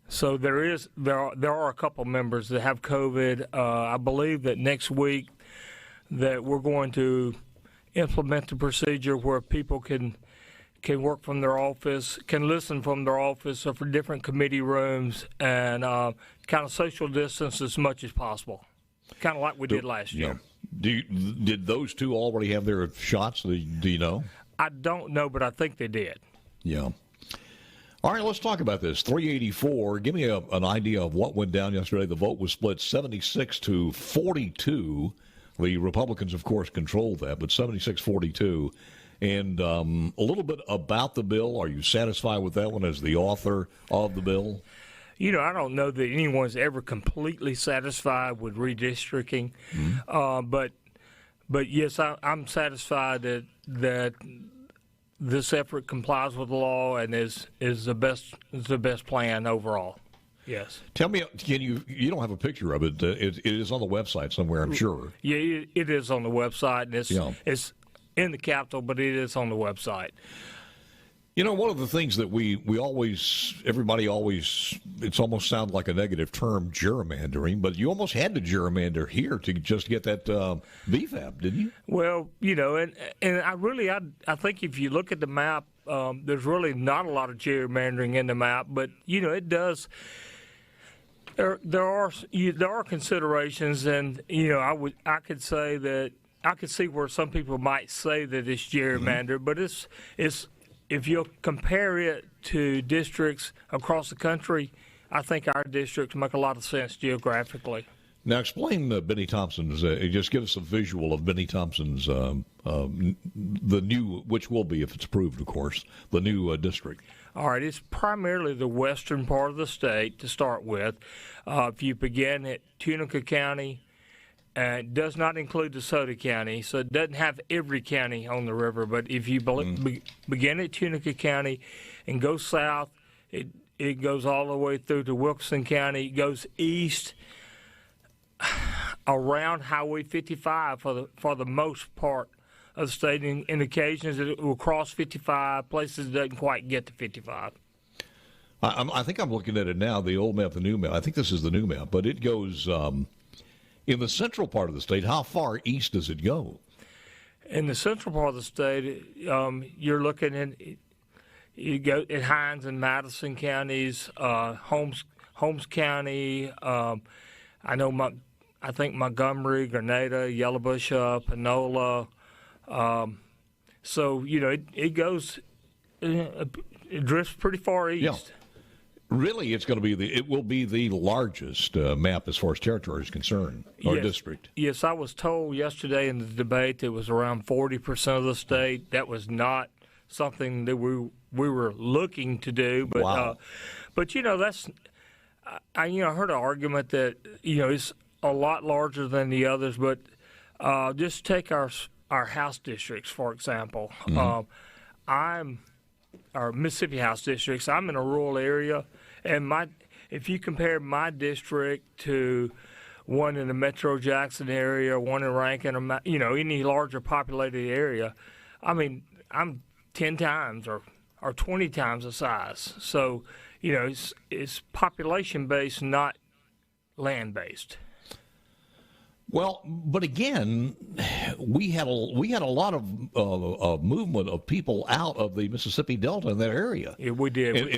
So there are a couple members that have COVID. I believe that next week that we're going to implement the procedure where people can work from their office, can listen from their office or for different committee rooms, and kind of social distance as much as possible, kind of like we did last year. Did those two already have their shots? Do you know? I don't know, but I think they did. Yeah. All right, let's talk about this. 384. Give me an idea of what went down yesterday. The vote was split 76-42. The Republicans, of course, controlled that, but 76-42. And a little bit about the bill. Are you satisfied with that one as the author of the bill? You know, I don't know that anyone's ever completely satisfied with redistricting, but yes, I'm satisfied that this effort complies with the law and is the best plan overall. Yes. Tell me, you don't have a picture of it? It is on the website somewhere, I'm sure. Yeah, it is on the website, and it's in the Capitol, but it is on the website. You know, one of the things that everybody always, it's almost sounds like a negative term, gerrymandering, but you almost had to gerrymander here to just get that BFAP, didn't you? Well, you know, and I think if you look at the map, there's really not a lot of gerrymandering in the map, but, you know, it does. There are considerations, and, you know, I could say that I could see where some people might say that it's gerrymandered, but it's if you compare it to districts across the country, I think our districts make a lot of sense geographically. Now, explain Bennie Thompson's. Just give us a visual of Bennie Thompson's, the new, which will be, if it's approved, of course, the new district. All right, it's primarily the western part of the state to start with. If you begin at Tunica County, it does not include DeSoto County, so it doesn't have every county on the river. But if you begin at Tunica County and go south, it goes all the way through to Wilkinson County. It goes east around Highway 55 for the most part of the state. In occasions, it will cross 55. Places it doesn't quite get to 55. I think I'm looking at it now, the old map, the new map. I think this is the new map, but it goes in the central part of the state. How far east does it go? In the central part of the state, you're looking at you go in Hinds and Madison counties, Holmes County. I think Montgomery, Grenada, Yellowbush, Panola. So you know it goes, it drifts pretty far east. Yeah. Really, it will be the largest map as far as territory is concerned, or district. Yes, I was told yesterday in the debate it was around 40% of the state. That was not something that we were looking to do, but wow. But you know I heard an argument that it's a lot larger than the others, but just take our House districts for example. Our Mississippi House districts. I'm in a rural area, and if you compare my district to one in the Metro Jackson area, one in Rankin, or any larger populated area, I mean, I'm 10 times or 20 times the size. So, it's population based, not land based. Well, but again, we had a lot of movement of people out of the Mississippi Delta in that area. Yeah, we did. And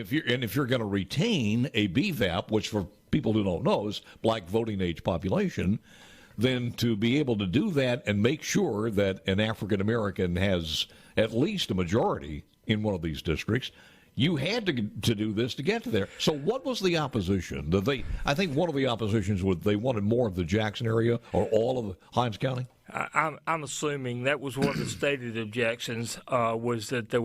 if you're going to retain a BVAP, which for people who don't know is Black voting age population, then to be able to do that and make sure that an African American has at least a majority in one of these districts, you had to do this to get to there. So what was the opposition? I think one of the oppositions was they wanted more of the Jackson area or all of Hinds County? I'm assuming that was one of the stated objections, was that they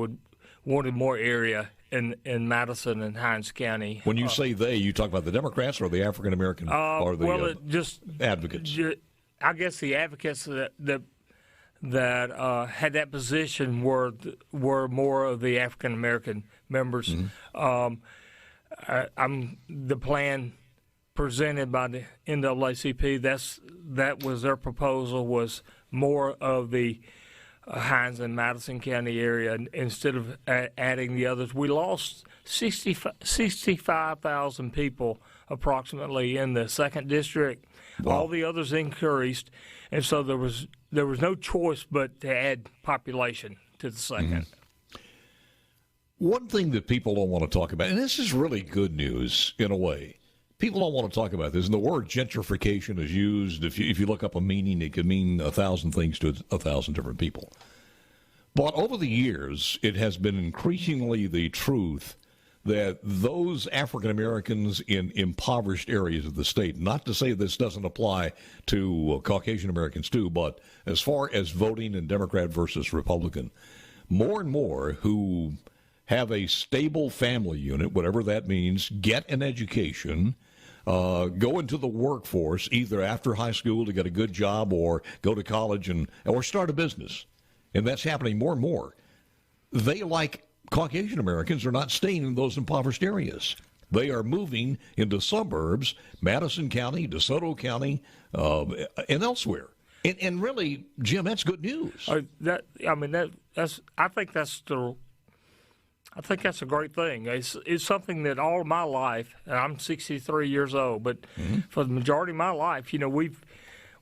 wanted more area in Madison and Hinds County. When you say they, you talk about the Democrats or the African American or the advocates? I guess the advocates that had that position were more of the African American members. The plan presented by the NAACP, that was their proposal, was more of the Hines and Madison County area instead of adding the others. We lost 65,000 people approximately in the 2nd District. Wow. All the others increased, and so there was no choice but to add population to the 2nd. Mm-hmm. One thing that people don't want to talk about, and this is really good news in a way, people don't want to talk about this, and the word gentrification is used. If you look up a meaning, it could mean 1,000 things to 1,000 different people. But over the years, it has been increasingly the truth that those African Americans in impoverished areas of the state, not to say this doesn't apply to Caucasian Americans too, but as far as voting in Democrat versus Republican, more and more who have a stable family unit, whatever that means, get an education, go into the workforce either after high school to get a good job or go to college or start a business. And that's happening more and more. They, like Caucasian Americans, are not staying in those impoverished areas. They are moving into suburbs, Madison County, DeSoto County, and elsewhere. And really, Jim, that's good news. I think that's a great thing. It's something that all of my life, and I'm 63 years old, but for the majority of my life,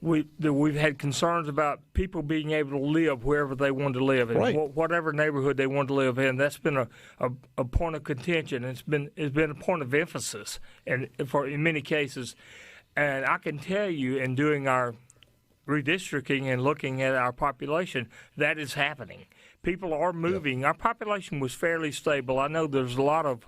we've had concerns about people being able to live wherever they wanted to live in, right, whatever neighborhood they wanted to live in. That's been a point of contention. It's been a point of emphasis, and in many cases. And I can tell you, in doing our redistricting and looking at our population, that is happening. People are moving. Yep. Our population was fairly stable. I know there's a lot of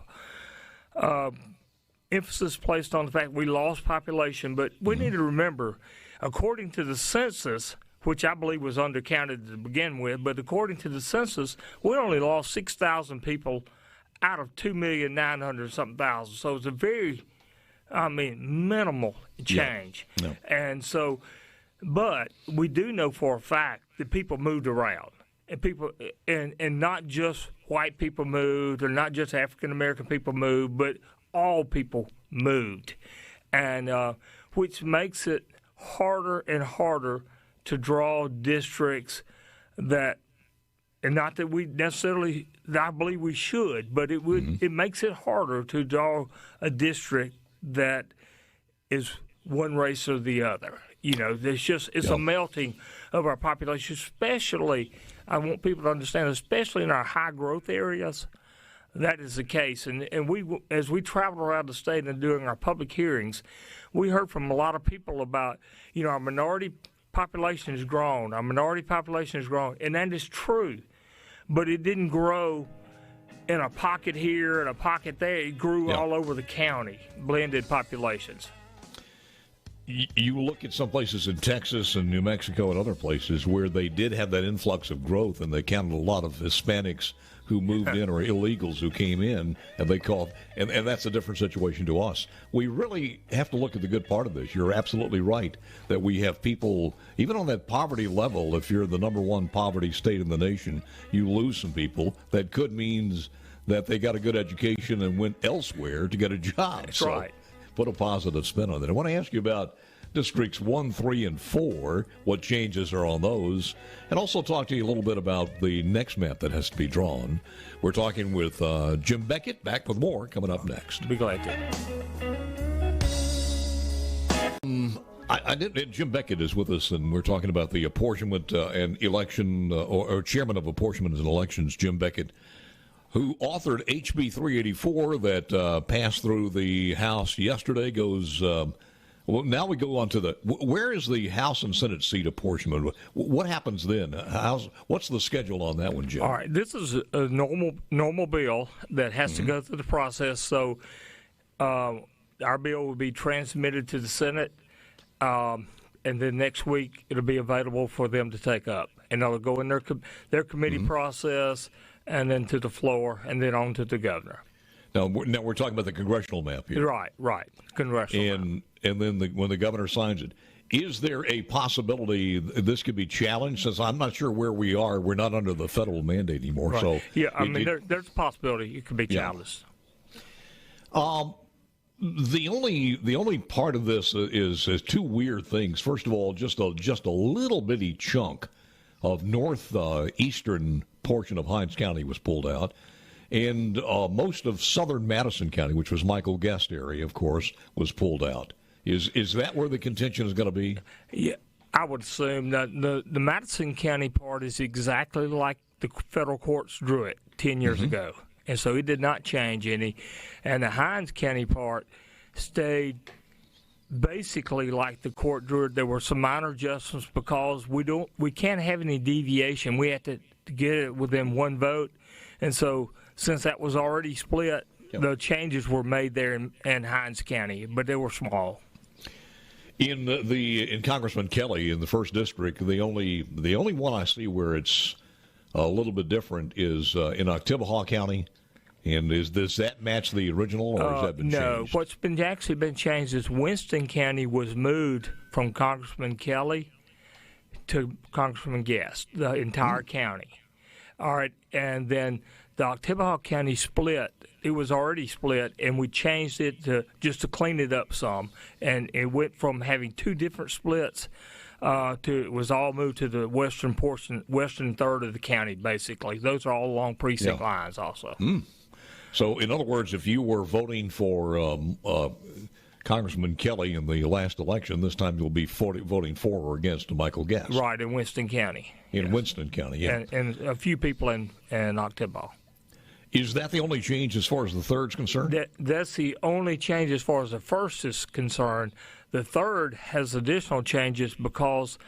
emphasis placed on the fact we lost population, but we need to remember, according to the census, which I believe was undercounted to begin with, but according to the census, we only lost 6,000 people out of 2,900,000. So it's a very, minimal change. Yeah. No. And so, but we do know for a fact that people moved around. And people, and not just white people moved, or not just African American people moved, but all people moved, and which makes it harder and harder to draw districts that, and not that we necessarily, I believe we should, but it would, it makes it harder to draw a district that is one race or the other. It's a melting of our population, especially. I want people to understand, especially in our high-growth areas, that is the case. And we, as we traveled around the state and doing our public hearings, we heard from a lot of people about, our minority population has grown. Our minority population has grown, and that is true. But it didn't grow in a pocket here and a pocket there. It grew all over the county, blended populations. You look at some places in Texas and New Mexico and other places where they did have that influx of growth, and they counted a lot of Hispanics who moved in or illegals who came in, and they called, and that's a different situation to us. We really have to look at the good part of this. You're absolutely right that we have people, even on that poverty level, if you're the number one poverty state in the nation, you lose some people. That could means that they got a good education and went elsewhere to get a job. That's right. Put a positive spin on it. I want to ask you about Districts 1, 3, and 4, what changes are on those, and also talk to you a little bit about the next map that has to be drawn. We're talking with Jim Beckett, back with more coming up next. Be glad to. Jim Beckett is with us, and we're talking about the apportionment and election, or chairman of apportionment and elections, Jim Beckett, who authored HB 384 that passed through the House yesterday, goes... Well, now we go on to where is the House and Senate seat apportionment? What happens then? What's the schedule on that one, Jim? All right, this is a normal bill that has to go through the process. So our bill will be transmitted to the Senate, and then next week it'll be available for them to take up. And it'll go in their committee process, and then to the floor, and then on to the governor. Now we're talking about the congressional map here. Right, congressional map. And then when the governor signs it, is there a possibility this could be challenged? Since I'm not sure where we are, we're not under the federal mandate anymore. Right. So there's a possibility it could be challenged. The only part of this is two weird things. First of all, just a little bitty chunk of northeastern portion of Hinds County was pulled out. And most of southern Madison County, which was Michael Guest area, of course, was pulled out. Is that where the contention is going to be? Yeah, I would assume that the Madison County part is exactly like the federal courts drew it 10 years ago. And so it did not change any. And the Hinds County part stayed basically like the court drew it. There were some minor adjustments because we can't have any deviation. We have to get it within one vote. And so since that was already split, the changes were made there in Hinds County, but they were small. In Congressman Kelly in the first district, the only one I see where it's a little bit different is in Oktibbeha County. And does that match the original, or has that been changed? No. What's actually been changed is Winston County was moved from Congressman Kelly to Congressman Guest, the entire county. All right, and then the Oktibbeha County split. It was already split, and we changed it just to clean it up some. And it went from having two different splits to it was all moved to the western third of the county, basically. Those are all along precinct lines also. So, in other words, if you were voting for Congressman Kelly in the last election, this time you'll be voting for or against Michael Guest. Right, in Winston County. In Winston County, yeah. And a few people in Oktibbeha. Is that the only change as far as the third's concerned? That's the only change as far as the first is concerned. The third has additional changes because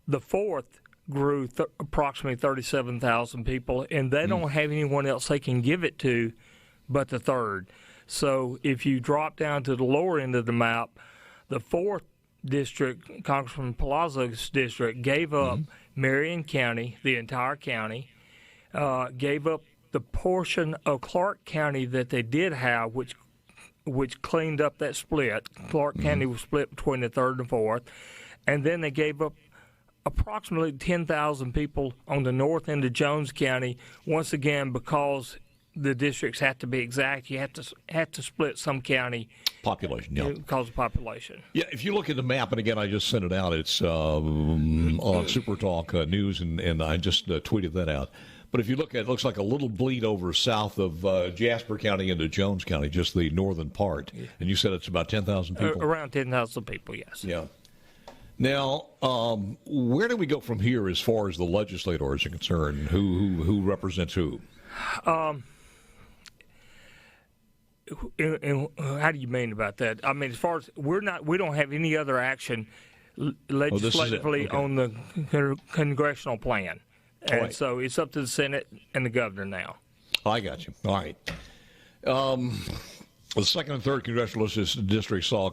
the fourth grew approximately 37,000 people, and they don't have anyone else they can give it to but the third. So if you drop down to the lower end of the map, the fourth district, Congressman Palazzo's district, gave up Marion County, the entire county, gave up the portion of Clark County that they did have, which cleaned up that split. Clark County was split between the third and fourth. And then they gave up approximately 10,000 people on the north end of Jones County, once again because the districts have to be exact. You have to split some county population, yeah, because of population. Yeah, if you look at the map, and again, I just sent it out. It's on SuperTalk News, and I just tweeted that out. But if you look at it, looks like a little bleed over south of Jasper County into Jones County, just the northern part. And you said it's about 10,000 people? Around 10,000 people, yes. Yeah. Now, where do we go from here as far as the legislators are concerned? Who represents who? How do you mean about that? I mean, as far as we don't have any other action legislatively on the congressional plan, and so it's up to the Senate and the governor now. I got you. All right. The second and third congressional districts saw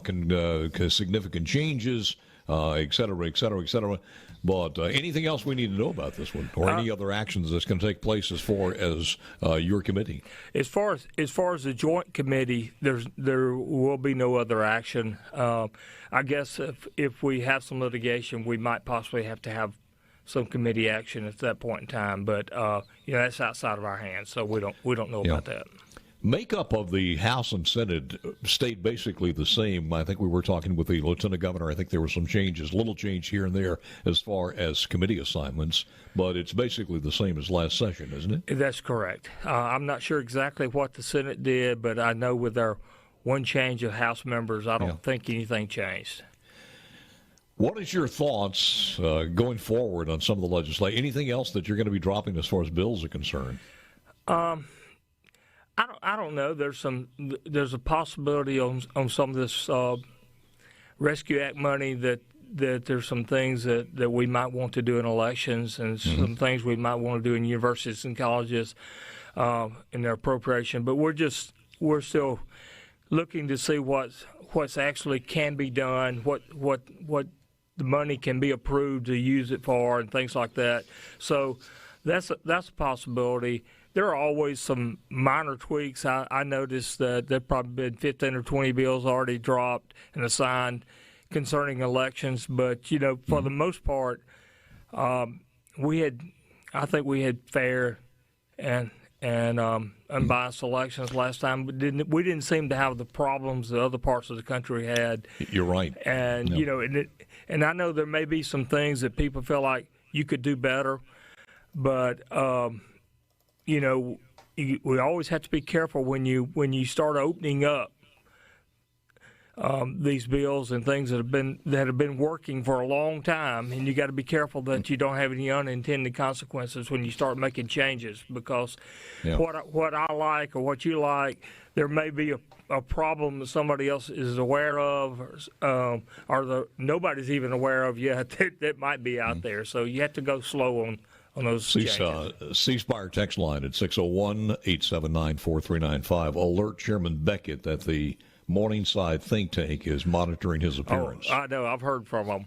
significant changes, et cetera, et cetera, et cetera. But anything else we need to know about this one, or any other actions that's going to take place as far as your committee? As far as the joint committee, there will be no other action. I guess if we have some litigation, we might possibly have to have some committee action at that point in time. But that's outside of our hands, so we don't know about that. Makeup of the House and Senate stayed basically the same. I think we were talking with the Lieutenant Governor. I think there were some changes, little change here and there as far as committee assignments, but it's basically the same as last session, isn't it? That's correct. I'm not sure exactly what the Senate did, but I know with our one change of House members, I don't think anything changed. What is your thoughts going forward on some of the legislation? Anything else that you're going to be dropping as far as bills are concerned? I don't know. There's a possibility on some of this Rescue Act money that there's some things that we might want to do in elections, and some things we might want to do in universities and colleges in their appropriation. But we're still looking to see what's actually can be done, what the money can be approved to use it for, and things like that. So that's a possibility. There are always some minor tweaks. I noticed that there have probably been 15 or 20 bills already dropped and assigned concerning elections. But, for the most part, I think we had fair and unbiased elections last time. We didn't seem to have the problems that other parts of the country had. You're right. And, and I know there may be some things that people feel like you could do better, but you know, we always have to be careful when you start opening up these bills and things that have been working for a long time, and you got to be careful that you don't have any unintended consequences when you start making changes. Because what I like or what you like, there may be a problem that somebody else is aware of, or nobody's even aware of yet that might be out there. So you have to go slow on those changes. C-Spire text line at 601-879-4395. Alert Chairman Beckett that the Morningside think tank is monitoring his appearance. Oh, I know. I've heard from him.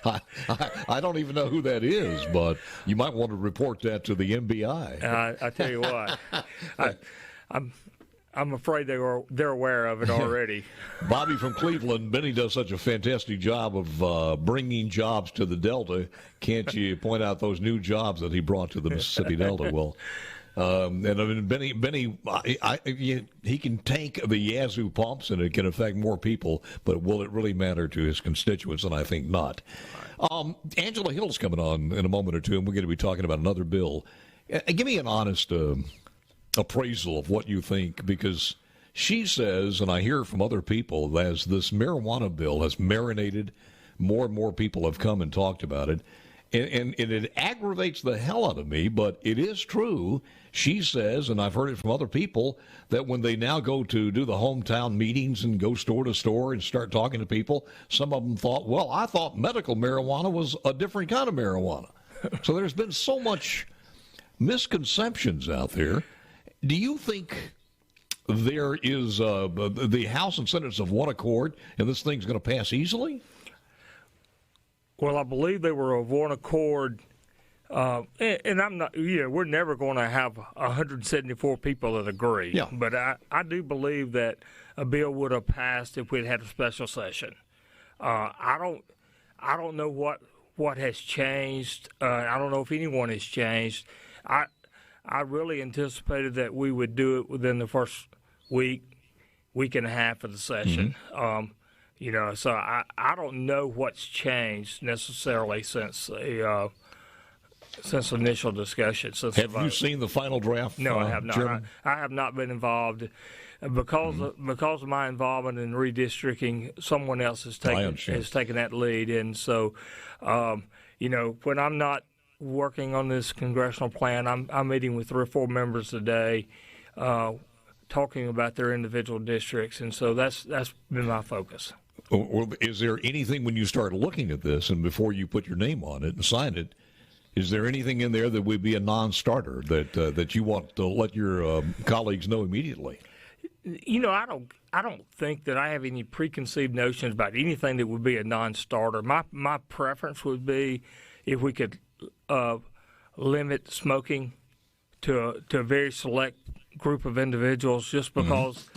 I don't even know who that is, but you might want to report that to the MBI. I tell you what, I'm afraid they're aware of it already. Bobby from Cleveland, Bennie does such a fantastic job of bringing jobs to the Delta. Can't you point out those new jobs that he brought to the Mississippi Delta? Well. And I mean, Bennie, he can tank the Yazoo pumps, and it can affect more people. But will it really matter to his constituents? And I think not. Angela Hill's coming on in a moment or two, and we're going to be talking about another bill. Give me an honest appraisal of what you think, because she says, and I hear from other people, as this marijuana bill has marinated, more and more people have come and talked about it. And it aggravates the hell out of me, but it is true. She says, and I've heard it from other people, that when they now go to do the hometown meetings and go store to store and start talking to people, some of them thought, well, I thought medical marijuana was a different kind of marijuana. So there's been so much misconceptions out there. Do you think there is the House and Senate of one accord, and this thing's going to pass easily? Well, I believe they were of one accord, and I'm not. We're never going to have 174 people that agree. Yeah. But I do believe that a bill would have passed if we'd had a special session. I don't know what has changed. I don't know if anyone has changed. I really anticipated that we would do it within the first week and a half of the session. Mm-hmm. So I don't know what's changed necessarily since initial discussion. Have you seen the final draft? No, I have not. I have not been involved because of my involvement in redistricting. Someone else has taken that lead, and so when I'm not working on this congressional plan, I'm meeting with 3 or 4 members today. Talking about their individual districts, and so that's been my focus. Is there anything, when you start looking at this and before you put your name on it and sign it, is there anything in there that would be a non-starter that you want to let your colleagues know immediately? I don't think that I have any preconceived notions about anything that would be a non-starter. My preference would be if we could limit smoking to a very select group of individuals, just because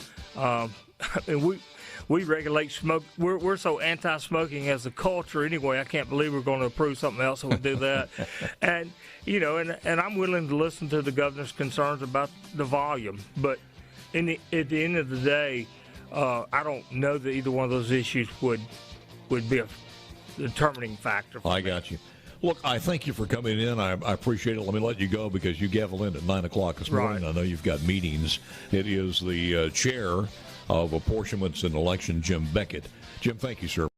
we regulate smoke. We're so anti-smoking as a culture anyway. I can't believe we're going to approve something else that would do that. And and I'm willing to listen to the governor's concerns about the volume. But at the end of the day, I don't know that either one of those issues would be a determining factor. I got you. Look, I thank you for coming in. I appreciate it. Let me let you go because you gavel in at 9 o'clock this morning. Right. I know you've got meetings. It is the chair of Apportionments and Election, Jim Beckett. Jim, thank you, sir.